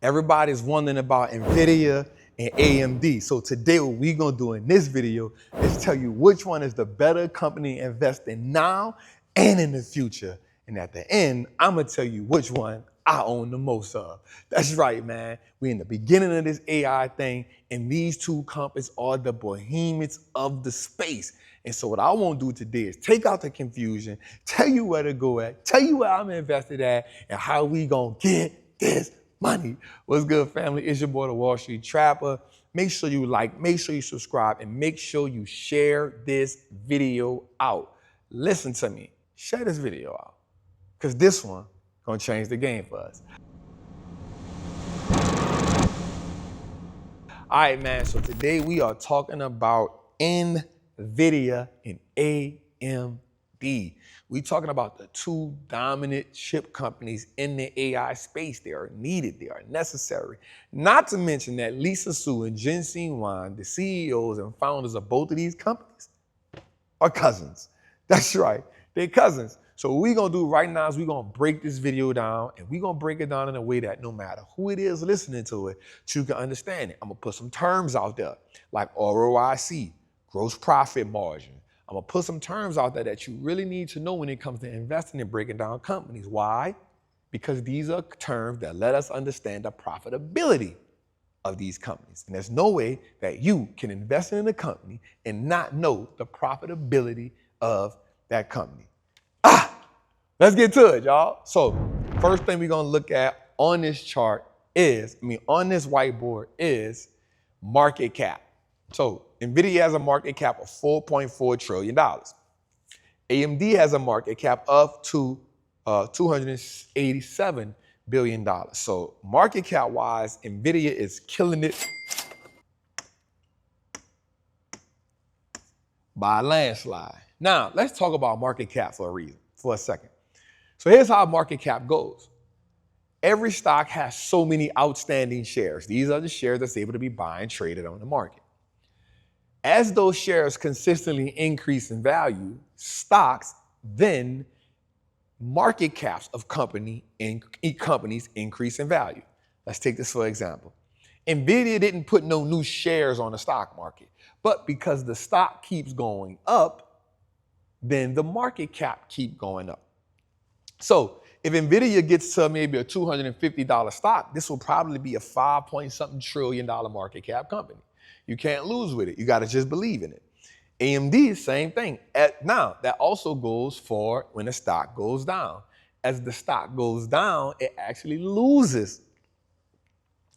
Everybody's wondering about Nvidia and AMD. So today what we're gonna do in this video is tell you which one is the better company to invest in now and in the future. And at the end, I'm gonna tell you which one I own the most of. That's right, man. We're in the beginning of this AI thing, and these two companies are the behemoths of the space. And so what I want to do today is take out the confusion, tell you where to go at, tell you where I'm invested at, and how we gonna get this money. What's good, family? It's your boy, the Wall Street Trapper. Make sure you like, make sure you subscribe, and make sure you share this video out. Listen to me. Share this video out, because this one gonna change the game for us. All right, man, so today we are talking about Nvidia and AMD. We're talking about the two dominant chip companies in the AI space. They are needed, they are necessary. Not to mention that Lisa Su and Jensen Huang, the CEOs and founders of both of these companies, are cousins. That's right, they're cousins. So what we're gonna do right now is we're gonna break this video down, and we're gonna break it down in a way that no matter who it is listening to it, you can understand it. I'm gonna put some terms out there like ROIC, gross profit margin. I'm gonna put some terms out there that you really need to know when it comes to investing and breaking down companies. Why? Because these are terms that let us understand the profitability of these companies. And there's no way that you can invest in a company and not know the profitability of that company. Let's get to it, y'all. So first thing we're gonna look at on this chart is, on this whiteboard is market cap. So Nvidia has a market cap of $4.4 trillion. AMD has a market cap of $287 billion. So market cap wise, Nvidia is killing it by a landslide. Now, let's talk about market cap for a second. So here's how market cap goes. Every stock has so many outstanding shares. These are the shares that's able to be bought and traded on the market. As those shares consistently increase in value, stocks, then market caps of companies increase in value. Let's take this for example. Nvidia didn't put no new shares on the stock market, but because the stock keeps going up, then the market cap keep going up. So if Nvidia gets to maybe a $250 stock, this will probably be a $5-point-something trillion market cap company. You can't lose with it. You got to just believe in it. AMD, same thing. Now, that also goes for when the stock goes down. As the stock goes down, it actually loses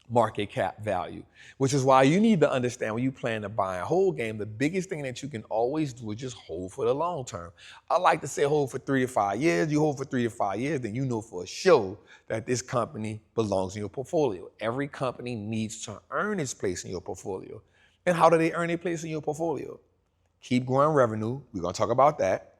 market cap value, which is why you need to understand when you plan to buy a whole game, the biggest thing that you can always do is just hold for the long term. I like to say hold for 3 to 5 years. You hold for 3 to 5 years, then you know for sure that this company belongs in your portfolio. Every company needs to earn its place in your portfolio. And how do they earn their place in your portfolio? Keep growing revenue. We're going to talk about that.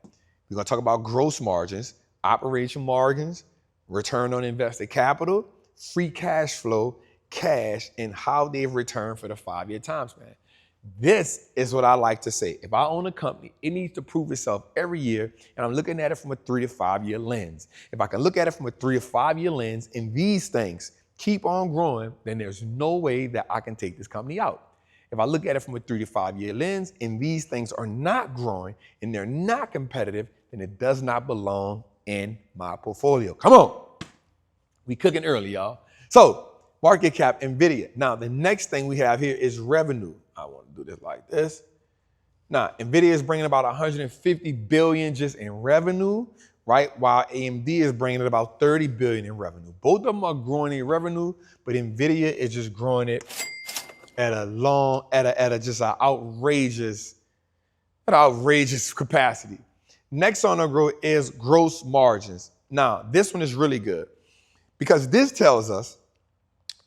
We're going to talk about gross margins, operation margins, return on invested capital, free cash flow, cash, and how they've returned for the 5-year time span. This is what I like to say. If I own a company, it needs to prove itself every year, and I'm looking at it from a 3 to 5 year lens. If I can look at it from a 3 to 5 year lens and these things keep on growing, then there's no way that I can take this company out. If I look at it from a 3 to 5 year lens and these things are not growing and they're not competitive, then it does not belong in my portfolio. Come on. We cooking early, y'all. So market cap, Nvidia. Now, the next thing we have here is revenue. I want to do this like this. Now, Nvidia is bringing about 150 billion just in revenue, right? While AMD is bringing about 30 billion in revenue. Both of them are growing in revenue, but Nvidia is just growing it at just an outrageous capacity. Next on our growth is gross margins. Now, this one is really good because this tells us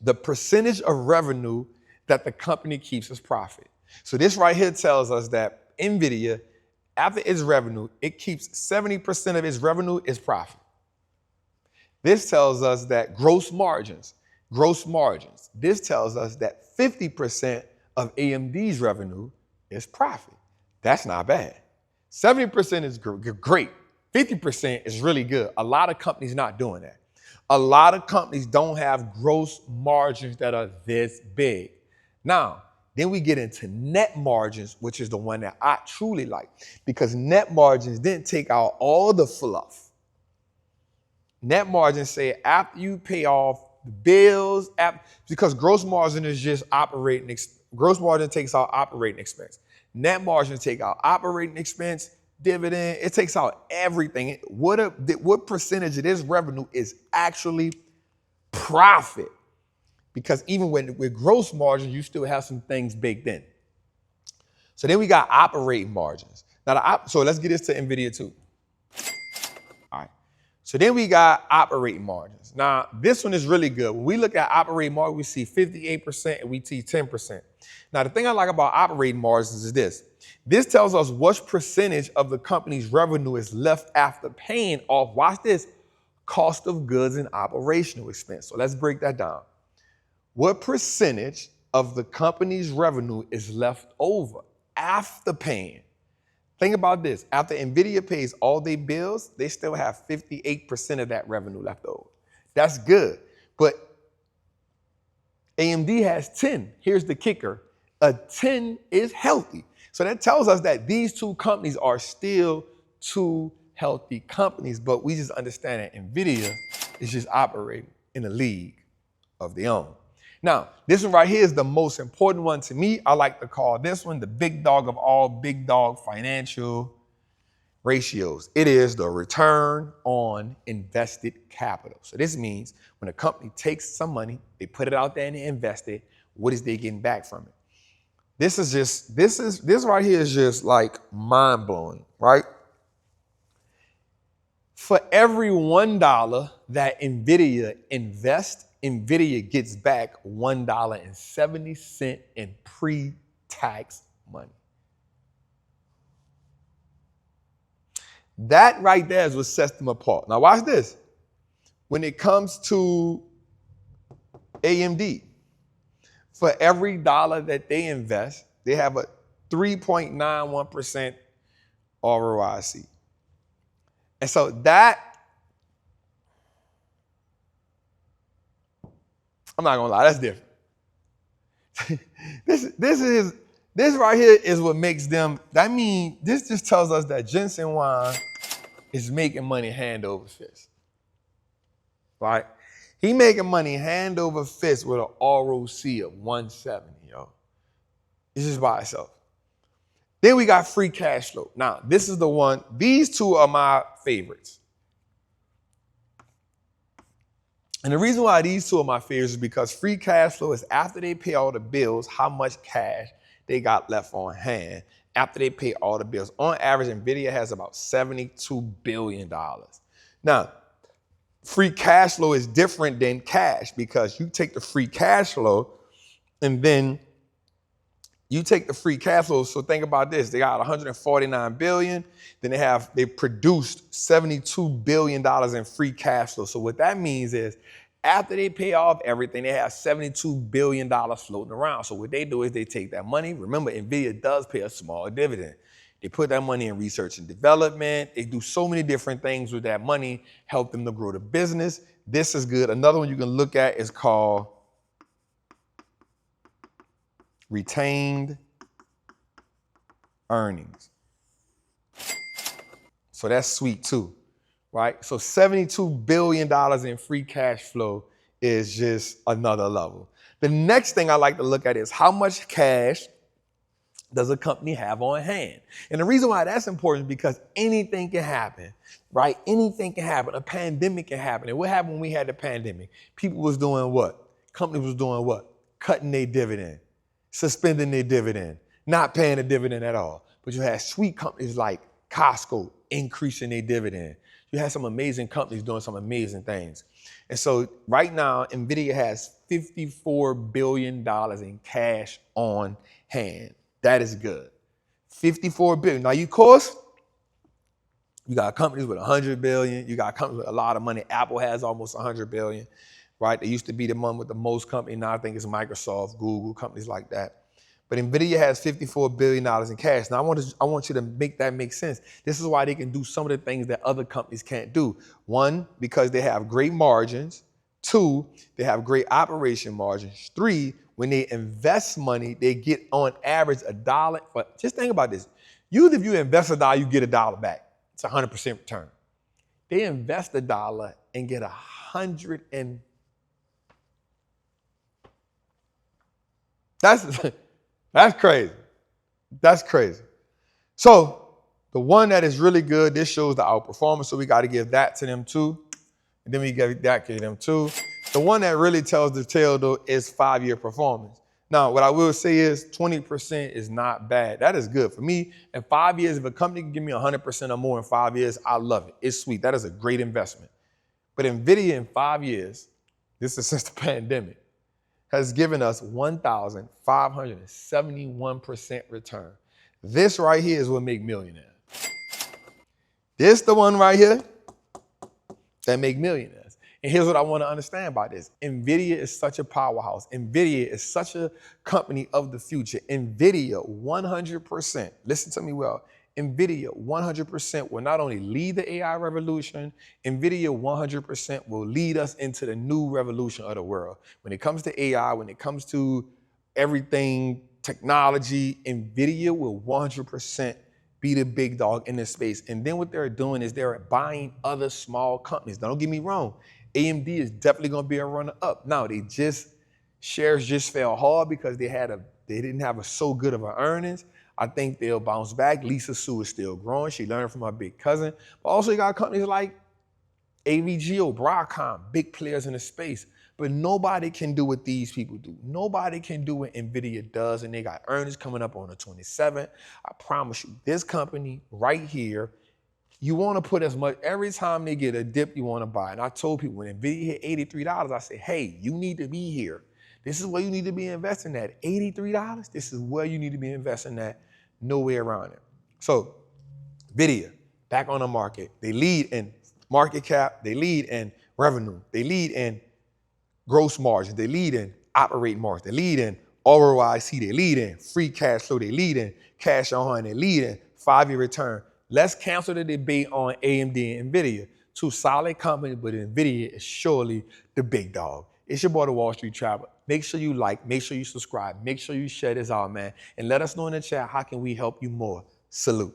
the percentage of revenue that the company keeps as profit. So this right here tells us that Nvidia, after its revenue, it keeps 70% of its revenue is profit. This tells us that gross margins. This tells us that 50% of AMD's revenue is profit. That's not bad. 70% is great. 50% is really good. A lot of companies not doing that. A lot of companies don't have gross margins that are this big. Now, then we get into net margins, which is the one that I truly like, because net margins didn't take out all the fluff. Net margins say after you pay off the bills, because gross margin is just operating. Gross margin takes out operating expense. Net margin take out operating expense, dividend. It takes out everything. What percentage of this revenue is actually profit? Because even with gross margins, you still have some things baked in. So then we got operating margins. Now, so let's get this to Nvidia too. All right. So then we got operating margins. Now, this one is really good. When we look at operating margin, we see 58% and we see 10%. Now, the thing I like about operating margins is this. This tells us what percentage of the company's revenue is left after paying off, watch this, cost of goods and operational expense. So let's break that down. What percentage of the company's revenue is left over after paying? Think about this. After Nvidia pays all their bills, they still have 58% of that revenue left over. That's good. But AMD has 10. Here's the kicker. A 10 is healthy. So that tells us that these two companies are still two healthy companies, but we just understand that Nvidia is just operating in a league of their own. Now, this one right here is the most important one to me. I like to call this one the big dog of all big dog financial ratios. It is the return on invested capital. So this means when a company takes some money, they put it out there and they invest it, what is they getting back from it? This right here is just like mind blowing, right? For every $1 that Nvidia invests, Nvidia gets back $1.70 in pre-tax money. That right there is what sets them apart. Now watch this. When it comes to AMD, for every dollar that they invest, they have a 3.91% ROIC. And so that, I'm not gonna lie, that's different. This right here is what makes them, this just tells us that Jensen Huang is making money hand over fist, right? He making money hand over fist with an ROC of 170, yo. It's just by itself. Then we got free cash flow. Now, this is the one, these two are my favorites. And the reason why these two are my favorites is because free cash flow is after they pay all the bills, how much cash they got left on hand after they pay all the bills. On average, Nvidia has about $72 billion. Now, free cash flow is different than cash because you take the free cash flow and then you take the free cash flow. So think about this. They got 149 billion. Then they produced $72 billion in free cash flow. So what that means is after they pay off everything, they have $72 billion floating around. So what they do is they take that money. Remember, Nvidia does pay a small dividend. They put that money in research and development. They do so many different things with that money, help them to grow the business. This is good. Another one you can look at is called retained earnings. So that's sweet too, right? So $72 billion in free cash flow is just another level. The next thing I like to look at is how much cash does a company have on hand? And the reason why that's important is because anything can happen, right? Anything can happen. A pandemic can happen. And what happened when we had the pandemic? People was doing what? Companies was doing what? Cutting their dividend, suspending their dividend, not paying a dividend at all. But you had sweet companies like Costco increasing their dividend. You had some amazing companies doing some amazing things. And so right now, Nvidia has $54 billion in cash on hand. That is good. $54 billion. Now, of course, you got companies with $100 billion. You got companies with a lot of money. Apple has almost $100 billion, right? They used to be the one with the most company. Now I think it's Microsoft, Google, companies like that. But Nvidia has $54 billion in cash. Now, I want you to make that make sense. This is why they can do some of the things that other companies can't do. One, because they have great margins. Two, they have great operation margins. Three, when they invest money, they get on average $1. But just think about this. Usually if you invest $1, you get $1 back. It's 100% return. They invest $1 and get 100 and that's crazy. That's crazy. So the one that is really good, this shows the outperformance, so we got to give that to them too. And then we give that to them too. The one that really tells the tale though is 5-year performance. Now, what I will say is 20% is not bad. That is good for me. In 5 years, if a company can give me 100% or more in 5 years, I love it. It's sweet. That is a great investment. But Nvidia in 5 years, this is since the pandemic, has given us 1,571% return. This right here is what make millionaires. This the one right here that make millionaires. And here's what I want to understand about this. Nvidia is such a powerhouse. Nvidia is such a company of the future. Nvidia 100%, listen to me well, Nvidia 100% will not only lead the AI revolution, Nvidia 100% will lead us into the new revolution of the world. When it comes to AI, when it comes to everything, technology, Nvidia will 100% be the big dog in this space. And then what they're doing is they're buying other small companies. Now, don't get me wrong. AMD is definitely going to be a runner up. Now, shares just fell hard because they didn't have so good of an earnings. I think they'll bounce back. Lisa Su is still growing. She learned from her big cousin. But also you got companies like AVGO, Broadcom, big players in the space. But nobody can do what these people do. Nobody can do what Nvidia does, and they got earnings coming up on the 27th. I promise you, this company right here, you want to put as much, every time they get a dip, you want to buy. And I told people when Nvidia hit $83, I said, hey, you need to be here. This is where you need to be investing at. $83, this is where you need to be investing at. No way around it. So, Nvidia, back on the market. They lead in market cap. They lead in revenue. They lead in gross margin. They lead in operating margin. They lead in ROIC. They lead in free cash flow. They lead in cash on hand. They lead in 5-year return. Let's cancel the debate on AMD and Nvidia. Two solid companies, but Nvidia is surely the big dog. It's your boy, the Wall Street Traveler. Make sure you like, make sure you subscribe, make sure you share this out, man. And let us know in the chat, how can we help you more? Salute.